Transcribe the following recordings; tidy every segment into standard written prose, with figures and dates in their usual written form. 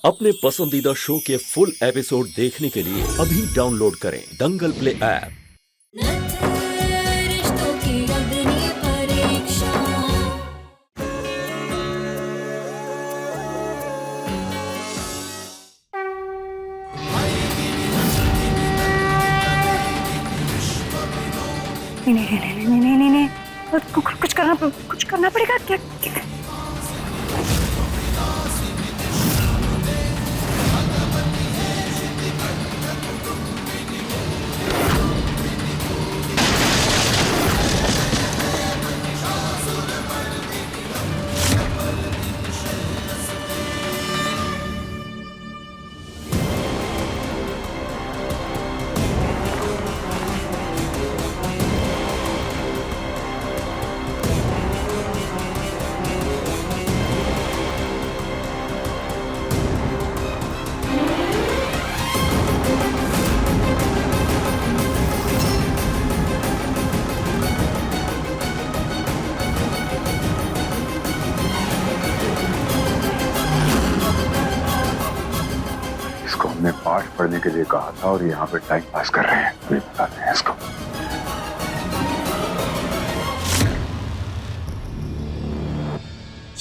अपने पसंदीदा शो के फुल एपिसोड देखने के लिए अभी डाउनलोड करें दंगल प्ले ऐप। रिश्तों की अग्नि परीक्षा। नहीं, कुछ करना पड़ेगा क्या? हमने पाठ पढ़ने के लिए कहा था और यहाँ पे टाइम पास कर रहे हैं। अभी बताते हैं इसको।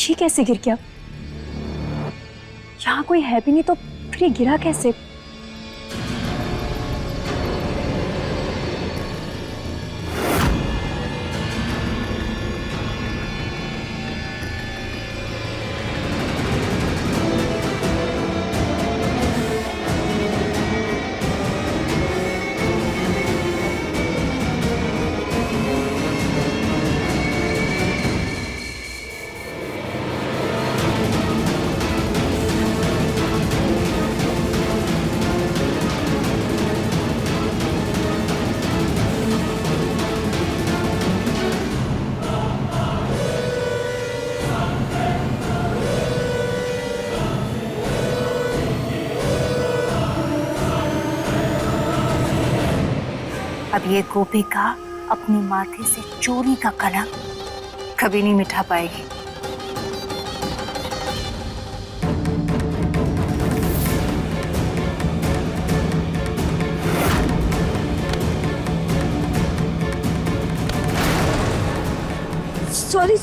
ये कैसे गिर गया? यहाँ कोई है भी नहीं तो फिर ये गिरा कैसे? अब ये गोपिका अपने माथे से चोरी का कलंक कभी नहीं मिटा पाएगी। सॉरी।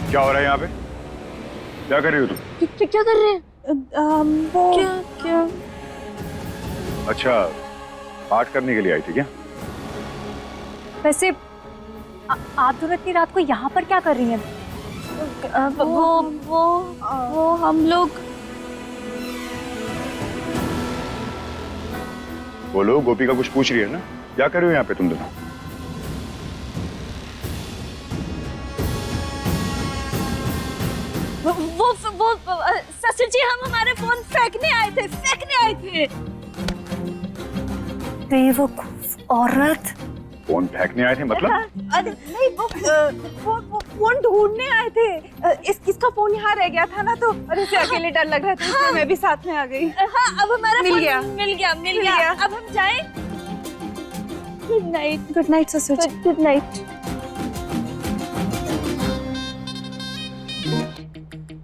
क्या हो रहा है यहाँ पे? क्या कर रही हो तुम? क्या कर रहे हैं? वो क्या? अच्छा, पाठ करने के लिए आई थी क्या? वैसे आप दोनों इतनी रात को यहाँ पर क्या कर रही हैं? वो हम लोग बोलो, गोपिका कुछ पूछ रही है ना? क्या कर रहे हो यहाँ पे तुम दोनों? वो ससुर जी, हम हमारे फोन फेंकने आए थे। बेवकूफ औरत। फोन फेंकने आए थे मतलब? अरे नहीं, वो फोन ढूंढने आए थे। इसका फोन यहाँ रह गया था ना, तो अरे से अकेले डर लग रहा था, इसलिए मैं भी साथ में आ गई। हाँ, अब हमारा मिल फोन गया। मिल गया। अब हम जाएं? गुड नाइट ससुर जी। Good night.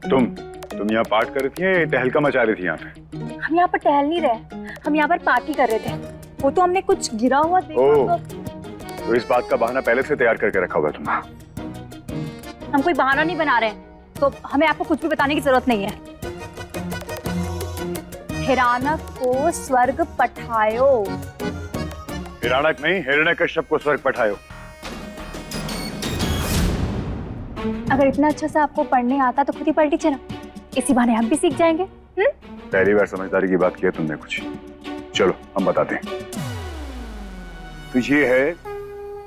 तुम यहाँ पाठ कर रही थी या तहलका मचा रही थी यहाँ पे? हम यहाँ पर टहल नहीं रहे, हम यहाँ पर पार्टी कर रहे थे। वो तो हमने कुछ गिरा हुआ देखा तो इस बात का बहाना पहले से तैयार करके रखा होगा तुम। हम कोई बहाना नहीं बना रहे हैं, तो हमें आपको कुछ भी बताने की जरूरत नहीं है। हिरानक को स्वर्ग पठायो। हिरानक नहीं, हिरण्यकश्यप को स्वर्ग पठायो। अगर इतना अच्छा से आपको पढ़ने आता तो खुद ही पढ़ लीजिए ना, इसी बहाने हम भी सीख जाएंगे। पहली बार समझदारी की बात की है तुमने कुछ। चलो हम बताते हैं। तो ये है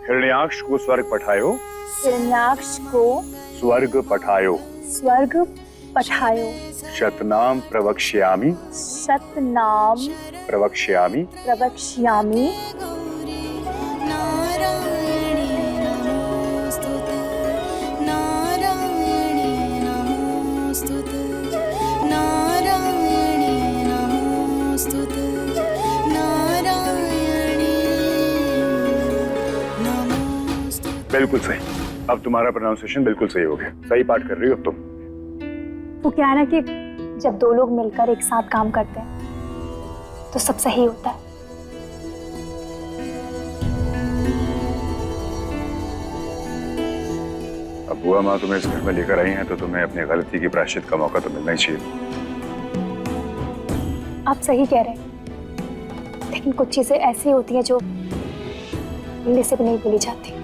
हिरण्याक्ष को स्वर्ग पठायो। हिरण्याक्ष को स्वर्ग पठायो। स्वर्ग पठायो। शतनाम प्रवक्ष्यामि। शतनाम प्रवक्ष्यामि। प्रवक्ष्यामि। बिल्कुल सही। अब तुम्हारा प्रोनाउंसिएशन बिल्कुल सही हो गया, सही पाठ कर रही हो अब तुम। वो क्या है ना कि जब दो लोग मिलकर एक साथ काम करते हैं तो सब सही होता है। अब बुआ माँ तुम्हें इस घर में लेकर आई हैं तो तुम्हें अपनी गलती की प्रायश्चित का मौका तो मिलना ही चाहिए। आप सही कह रहे हैं, लेकिन कुछ चीजें ऐसी होती हैं जो भूलने से भी नहीं भूली जाती।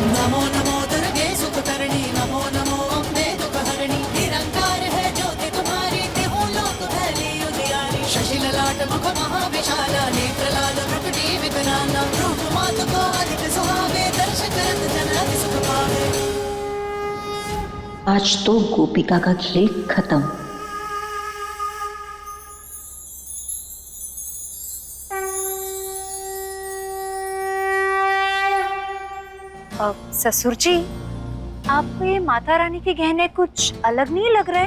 नमो नमो दुर्गे सुखकर्णी नमो नमो अम्बे दुखहरणी निरंकार है ज्योति तुम्हारी तिहु लोक धैर्य उजियारी शशि ललाट मुख महाविशाला नेत्रलाल मृगटी विकराला रूप मात को अधिक सुहावे दर्श करत जन अति सुख पावे। आज तो गोपिका का खेल खत्म। ससुर जी, आपको ये माता रानी के गहने कुछ अलग नहीं लग रहे?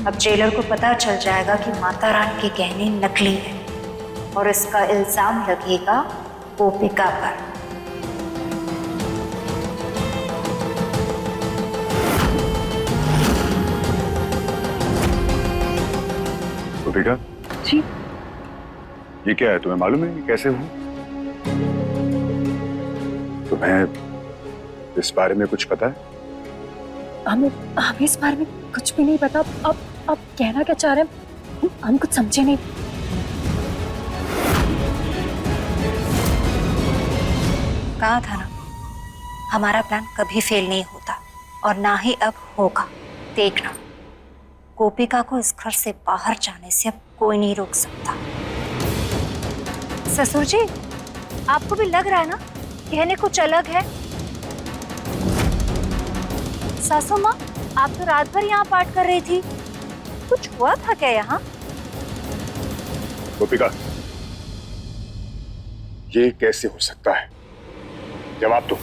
अब जेलर को पता चल जाएगा कि माता रानी के गहने नकली हैं और इसका इल्जाम लगेगा गोपिका पर। गोपिका जी, ये क्या है, तुम्हें मालूम है ये कैसे हुआ? तुम्हें इस बारे में कुछ पता है? हमें इस बारे में कुछ भी नहीं पता। अब कहना क्या चाह रहे हैं, हम कुछ समझे नहीं। कहा था ना, हमारा प्लान कभी फेल नहीं होता और ना ही अब होगा। देखना, गोपिका को इस घर से बाहर जाने से अब कोई नहीं रोक सकता। ससुर जी, आपको भी लग रहा है ना कहने कुछ अलग है? सासू माँ, आप तो रात भर यहाँ पाठ कर रही थी, कुछ हुआ था क्या यहाँ? गोपिका, ये कैसे हो सकता है? जवाब दो।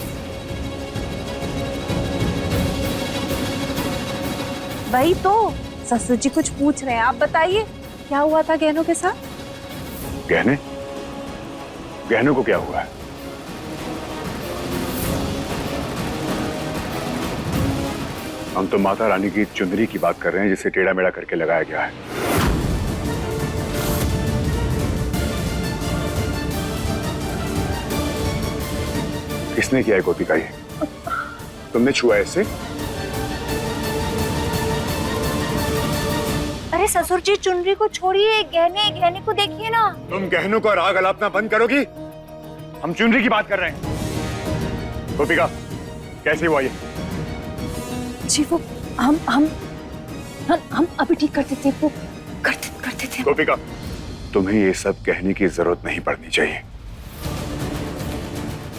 वही तो ससुर जी कुछ पूछ रहे हैं, आप बताइए क्या हुआ था गहनों के साथ? गहने? गहनों को क्या हुआ है? हम तो माता रानी की चुंदरी की बात कर रहे हैं जिसे टेढ़ा मेढ़ा करके लगाया गया है। किसने किया है गोपिका ये? तुमने छुआ इसे? अरे ससुर जी, चुनरी को छोड़िए, गहने को देखिए ना। तुम गहनों को राग अलापना बंद करोगी? हम चुनरी की बात कर रहे हैं। गोपिका, कैसे हुआ ये? जी वो हम अभी ठीक करते थे, वो करते थे। गोपिका, तुम्हें ये सब कहने की जरूरत नहीं पड़नी चाहिए।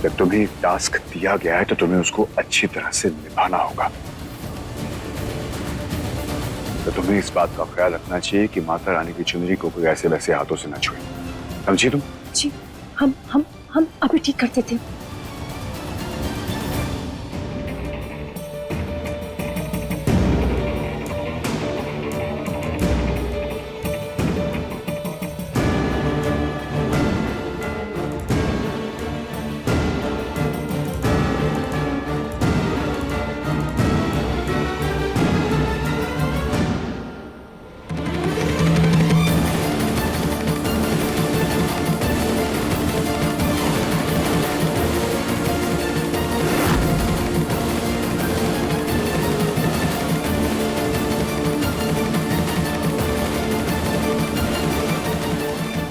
जब तुम्हें एक टास्क दिया गया है तो तुम्हें उसको अच्छी तरह से निभाना होगा। तो तुम्हें इस बात का ख्याल रखना चाहिए कि माता रानी की चुनरी को कोई ऐसे वैसे हाथों से न छुए। समझी तुम? जी, हम अभी ठीक करते थे।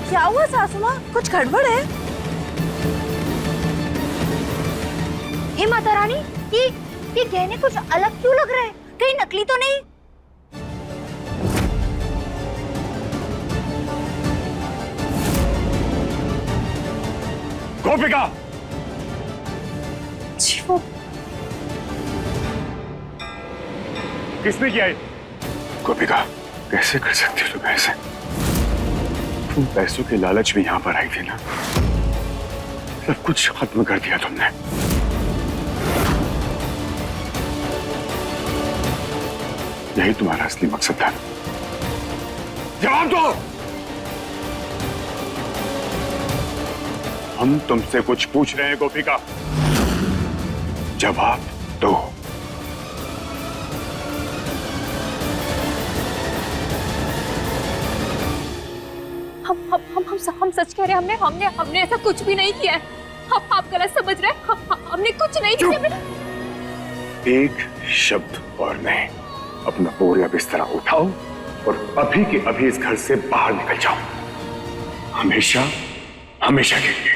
क्या हुआ सासू माँ, कुछ गड़बड़ है? हे माता रानी, ये गहने कुछ अलग क्यों लग रहे हैं? कहीं नकली तो नहीं? गोपिका! जी वो किसने किया ये? गोपिका, कैसे कर सकती हो तुम ऐसे? तुम पैसों के लालच में यहां पर आई थी ना, सब कुछ खत्म कर दिया तुमने। यही तुम्हारा असली मकसद था। जवाब दो। हम तुमसे कुछ पूछ रहे हैं गोपिका, जवाब दो। हम सच कह रहे हैं, हमने ऐसा कुछ भी नहीं किया है। आप गलत समझ रहे हैं। हमने कुछ नहीं किया। एक शब्द और नहीं। अपना बोरिया बिस्तरा उठाओ और अभी के अभी इस घर से बाहर निकल जाओ, हमेशा हमेशा के लिए।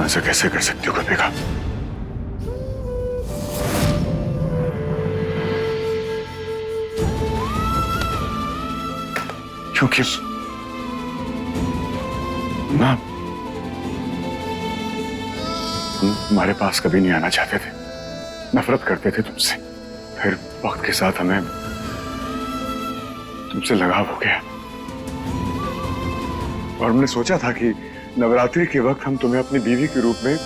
ऐसा कैसे कर सकती हो गोपिका? क्योंकि ना, हम तुम्हारे पास कभी नहीं आना चाहते थे, नफरत करते थे तुमसे। फिर वक्त के साथ हमें तुमसे लगाव हो गया और हमने सोचा था कि नवरात्रि के वक्त हम तुम्हें अपनी बीवी के रूप में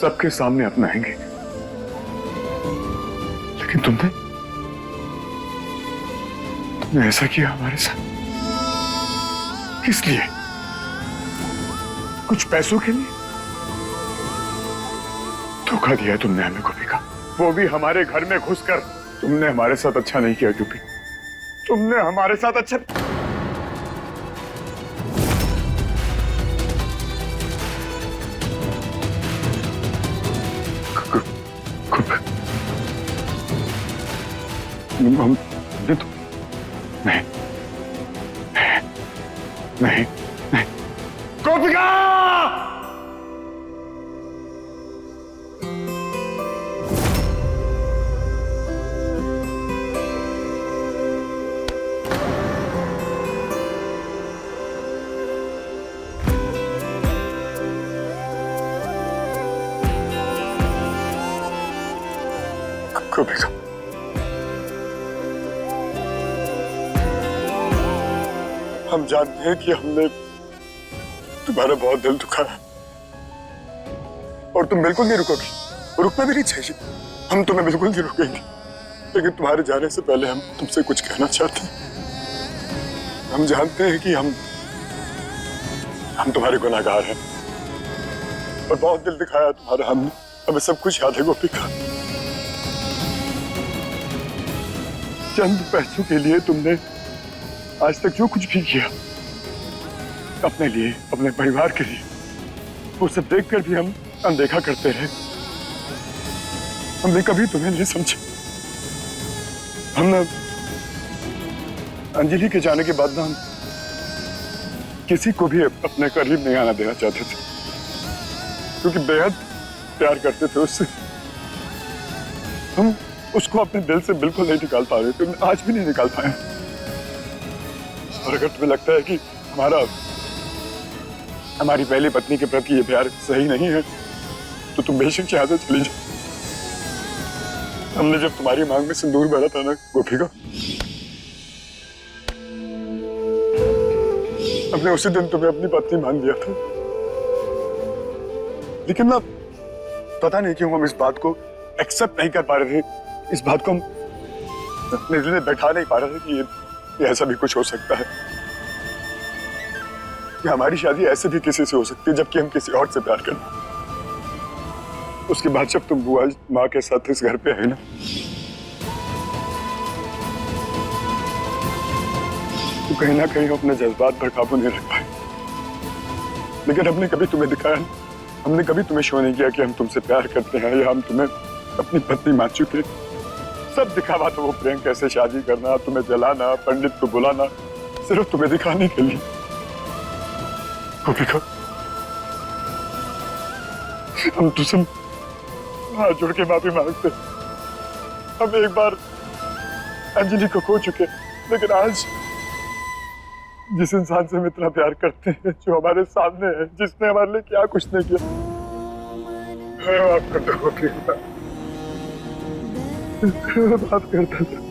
सबके सामने अपनाएंगे। लेकिन तुमने ऐसा किया हमारे साथ। किस लिए? कुछ पैसों के लिए? धोखा दिया तुमने हमें गोपिका, वो भी हमारे घर में घुसकर। तुमने हमारे साथ अच्छा नहीं किया गोपी, तुमने हमारे साथ अच्छा। हम नहीं नहीं नहीं गोपिका! गोपिका, हम जानते हैं कि हमने तुम्हारा बहुत दिल दुखाया और तुम बिल्कुल नहीं रुकोगी, रुकना भी नहीं चाहिए। हम तुम्हें बिल्कुल नहीं रुकेंगे, लेकिन तुम्हारे जाने से पहले हम तुमसे कुछ कहना चाहते हैं। हम जानते हैं कि हम तुम्हारे गुनहगार हैं और बहुत दिल दिखाया तुम्हारा हमने, हमें सब कुछ याद है गोपिका। चंद पैसों के लिए तुमने आज तक जो कुछ भी किया अपने लिए, अपने परिवार के लिए, वो सब देखकर भी हम अनदेखा करते रहे। हमने कभी तुम्हें नहीं समझा। हम ना अंजलि के जाने के बाद ना हम किसी को भी अपने करीब नहीं आना देना चाहते थे, क्योंकि बेहद प्यार करते थे उससे। हम उसको अपने दिल से बिल्कुल नहीं निकाल पा रहे थे, आज भी नहीं निकाल पाए। और अगर तुम्हें लगता है कि हमारी पहली पत्नी के प्रति ये प्यार सही नहीं है, तो तुम बेशक यहाँ से चली जाओ। हमने जब तुम्हारी मांग में सिंदूर भरा था ना गोपिका, हमने उसी दिन तुम्हें अपनी पत्नी मान लिया था। लेकिन ना पता नहीं क्यों हम इस बात को एक्सेप्ट नहीं कर पा रहे थे, इस बात को हम अपने दिल में बैठा नहीं पा रहे थे कि ये ऐसा भी कुछ हो सकता है, कि हमारी शादी ऐसे भी किसी से हो सकती है जबकि हम किसी और से प्यार करते। उसके बाद जब तुम बुआ माँ के साथ इस घर पे आए ना, तो कहीं ना कहीं अपने जज्बात पर काबू नहीं रख पाए। लेकिन हमने कभी तुम्हें दिखाया नहीं, हमने कभी तुम्हें शो नहीं किया कि हम तुमसे प्यार करते हैं या हम तुम्हें अपनी पत्नी मान चुके। सब दिखावा तो वो प्रेम, कैसे शादी करना, तुम्हें जलाना, पंडित को बुलाना, सिर्फ तुम्हें दिखाने के लिए। गोपिका, हम तुझसे हाथ जोड़ के माफी मांगते। हम एक बार अंजलि को खो चुके, लेकिन आज जिस इंसान से हम इतना प्यार करते हैं, जो हमारे सामने है, जिसने हमारे लिए क्या कुछ नहीं किया, माफ कर दो गोपिका, माफ करता था।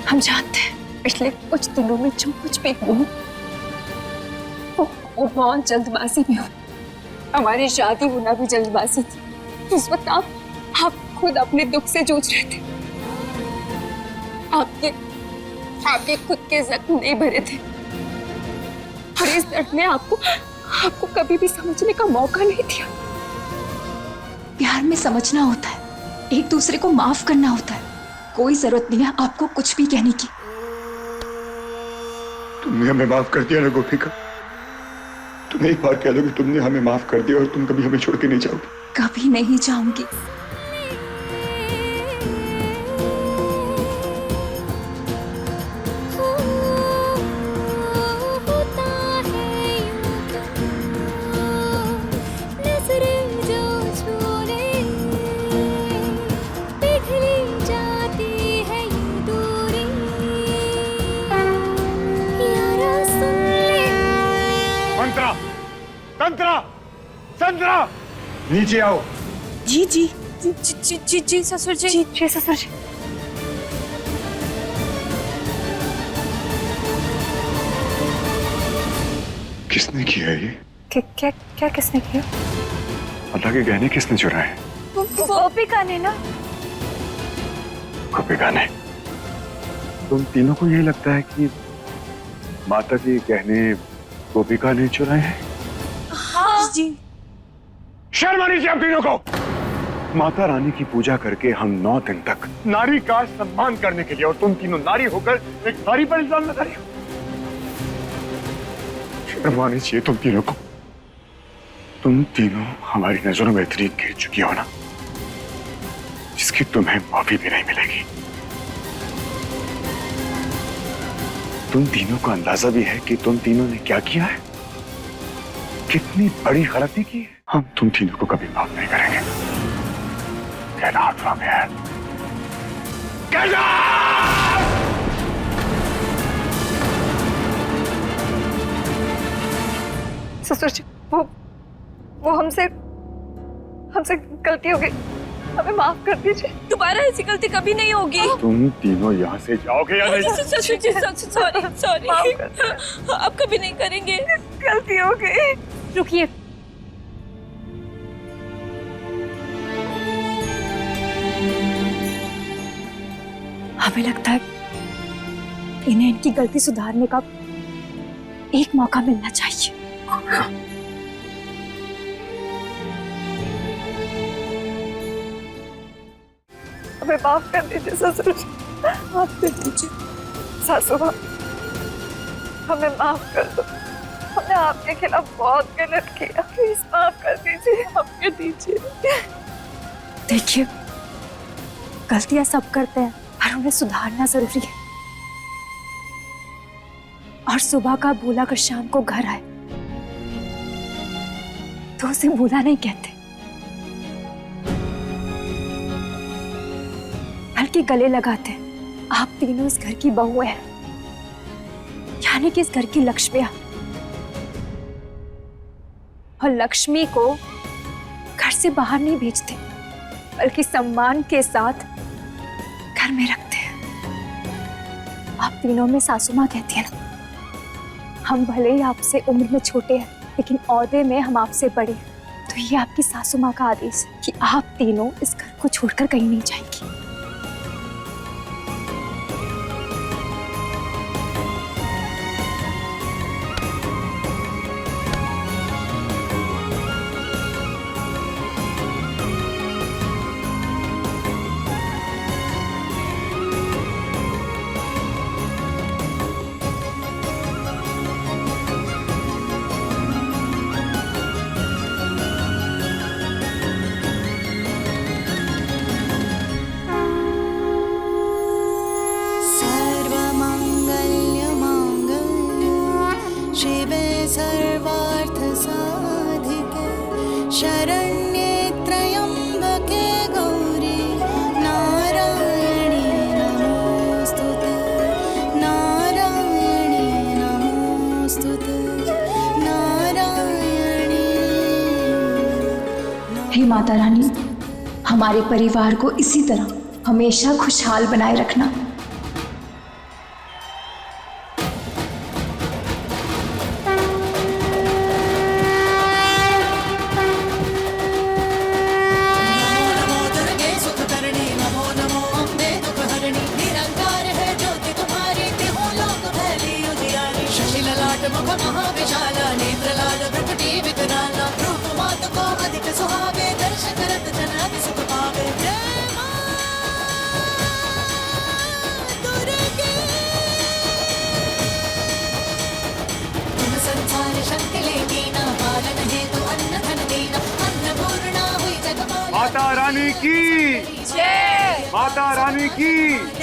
हम जानते हैं पिछले कुछ दिनों में जो कुछ भी हुआ वो बहुत जल्दबाजी में हुआ। हमारी शादी होना भी जल्दबाजी थी। उस वक्त आप खुद अपने दुख से जूझ रहे थे। आपके खुद के जख्म नहीं भरे थे और इस दर्द ने आपको कभी भी समझने का मौका नहीं दिया। प्यार में समझना होता है, एक दूसरे को माफ करना होता है। कोई जरूरत नहीं है आपको कुछ भी कहने की। तुमने हमें माफ कर दिया ना गोपिका। तुम एक बार कह दो कि तुमने हमें माफ कर दिया और तुम कभी हमें छोड़ के नहीं जाओगी। कभी नहीं जाऊंगी। संतरा, संतरा, नीचे आओ। जी जी जी जी जी जी ससुर जी, जी ससुर जी। किसने किया ये? क्या क्या किसने किया? अल्लाह के गहने किसने चुराए? गोपिका ने ना। गोपिका ने? तुम तीनों को यही लगता है कि माता के गहने गोपिका ने चुराए हैं? हाँ जी। शर्म आनी चाहिए आप तीनों को। माता रानी की पूजा करके हम 9 दिन तक नारी का सम्मान करने के लिए, और तुम तीनों नारी होकर एक नारी पर इल्जाम लगा रही हो। शर्म आनी चाहिए तुम तीनों को। तुम तीनों हमारी नजरों में इतनी गिर चुकी हो ना, जिसकी तुम्हें माफी भी नहीं मिलेगी। तुम तीनों को अंदाजा भी है कि तुम तीनों ने क्या किया है, कितनी बड़ी गलती की है। हम तुम तीनों को कभी माफ नहीं करेंगे। कहना हाथ में है। कहना! ससुर जी, वो हमसे गलती हो गई, हमें माफ कर दीजिए। दोबारा ऐसी गलती कभी नहीं होगी। तुम तीनों यहाँ से जाओगे या नहीं? ससुर जी, सॉरी, अब कभी नहीं करेंगे। गलती हो गई। रुकिए। हमें लगता है इन्हें इनकी गलती सुधारने का एक मौका मिलना चाहिए। हमें माफ कर दीजिए ससुर जी, माफ कर दीजिए। सासू माँ, हमें माफ कर दो। हमने आपके खिलाफ बहुत गलत किया, प्लीज माफ कर दीजिए, माफ कर दीजिए। देखिए, गलतियां सब करते हैं पर उन्हें सुधारना जरूरी है। और सुबह का भूला कर शाम को घर आए तो उसे भूला नहीं कहते, बल्कि गले लगाते हैं। आप तीनों इस घर की बहुएं हैं, यानी कि इस घर की लक्ष्मियां। और लक्ष्मी को घर से बाहर नहीं भेजते, बल्कि सम्मान के साथ घर में रखते हैं। आप तीनों में सासू माँ कहती है ना, हम भले ही आपसे उम्र में छोटे हैं, लेकिन औहदे में हम आपसे बड़े हैं। तो ये आपकी सासू माँ का आदेश है कि आप तीनों इस घर को छोड़कर कहीं नहीं जाएंगी। शिवे सर्वार्थ साधिके शरण्ये त्र्यंबके गौरी नारायणी नमोस्तुते नारायणी नमोस्तुते नारायणी। हे माता रानी, हमारे परिवार को इसी तरह हमेशा खुशहाल बनाए रखना। महाविशाला नेत्रलाल भ्रुकुटी विकराला रूप मात को अधिक सुहावे दर्श करत जन सुख पावे। जय मां दुर्गे तुम संसार शक्ति लेती ना पालन हेतु अन्न धन देना अन्नपूर्णा हुई जगमाला। माता रानी की जय, माता रानी की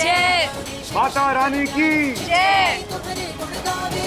जय, माता रानी की जय। तुम्हारे गुण गावे